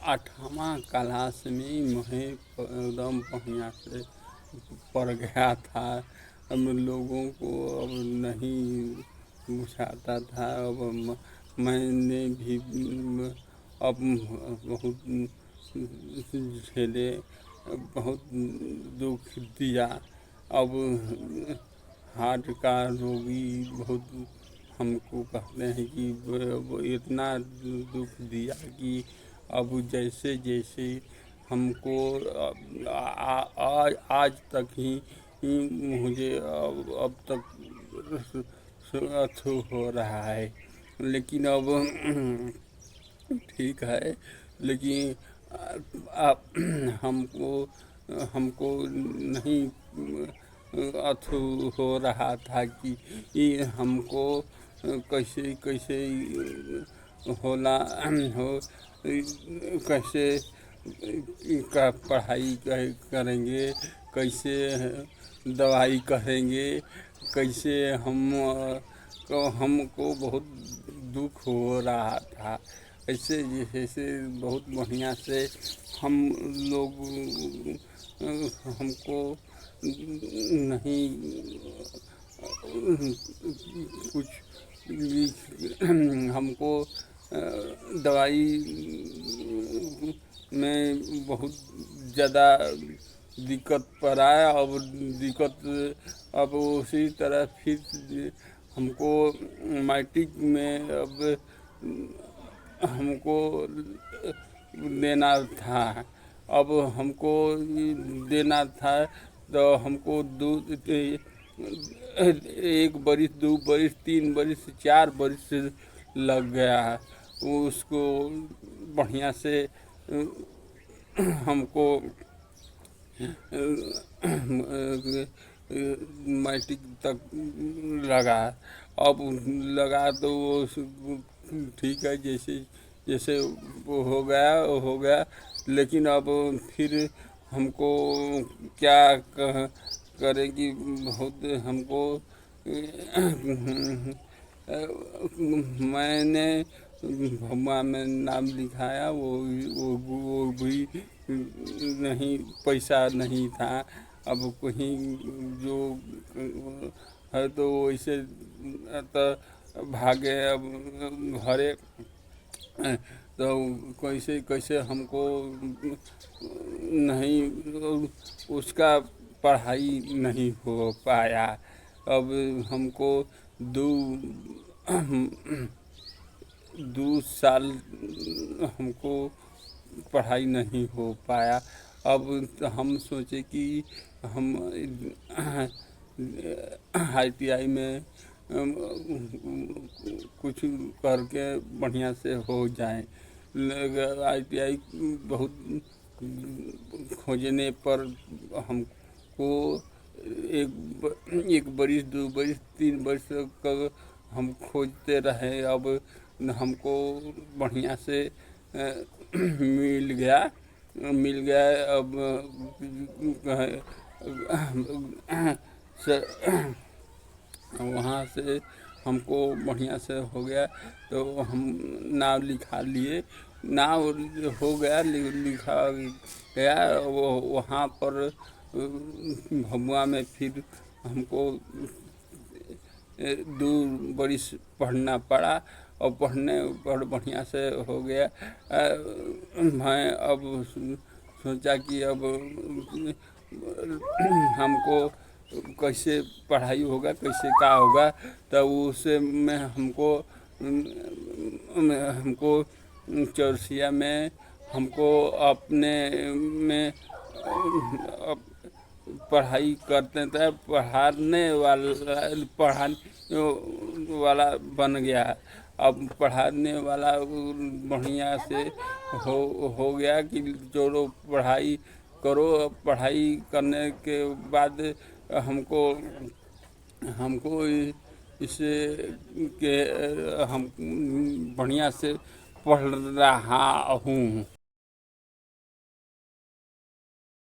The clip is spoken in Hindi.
8वां क्लास में मुझे एकदम बढ़िया से पड़ गया था। अब लोगों को अब नहीं बुझाता था। अब मैंने भी अब बहुत झेले, बहुत दुख दिया। अब हार्ट का रोगी बहुत हमको कहते हैं कि वो इतना दुख दिया कि अब जैसे जैसे हमको आज तक ही मुझे अब तक अथु हो रहा है। लेकिन अब ठीक है, लेकिन आप हमको हमको नहीं अथु हो रहा था कि ये हमको कैसे कैसे होला हो, कैसे का पढ़ाई करेंगे, कैसे दवाई करेंगे, कैसे हमको बहुत दुख हो रहा था। ऐसे जैसे बहुत बढ़िया से हम लोग हमको नहीं कुछ हमको दवाई में बहुत ज़्यादा दिक्कत पड़ा। अब दिक्कत अब उसी तरह फिर हमको मैट्रिक में अब हमको देना था। अब हमको देना था तो हमको 1 बरिस 2 बरिस 3 बरिस 4 बरिस लग गया। उसको बढ़िया से हमको मैट्रिक तक लगा। अब लगा तो वो ठीक है, जैसे जैसे वो हो गया। लेकिन अब फिर हमको क्या करें कि बहुत हमको मैंने भमुआ में नाम लिखाया, वो भी नहीं, पैसा नहीं था। अब कहीं जो है तो वैसे तो भागे अब घरे। तो कैसे कैसे हमको नहीं उसका पढ़ाई नहीं हो पाया। अब हमको दो 2 साल हमको पढ़ाई नहीं हो पाया। अब तो हम सोचे कि हम ITI में कुछ करके बढ़िया से हो जाए। ITI बहुत खोजने पर हमको 1 बरिस 2 बरिस 3 बरिस का हम खोजते रहे। अब हमको बढ़िया से मिल गया। अब वहाँ से हमको बढ़िया से हो गया। तो हम नाम लिखा लिए, नाम हो गया, लिखा गया। वो वहाँ पर भमुआ में फिर हमको 2 बरिस पढ़ना पड़ा। और पढ़ने पर बढ़िया से हो गया। मैं अब सोचा कि अब हमको कैसे पढ़ाई होगा, कैसे क्या होगा। तो उसे में हमको चौरसिया में हमको अपने में पढ़ाई करते थे। पढ़ाने वाला बन गया। अब पढ़ाने वाला बढ़िया से हो गया कि चलो पढ़ाई करो। पढ़ाई करने के बाद हमको इसे के हम बढ़िया से पढ़ रहा हूँ।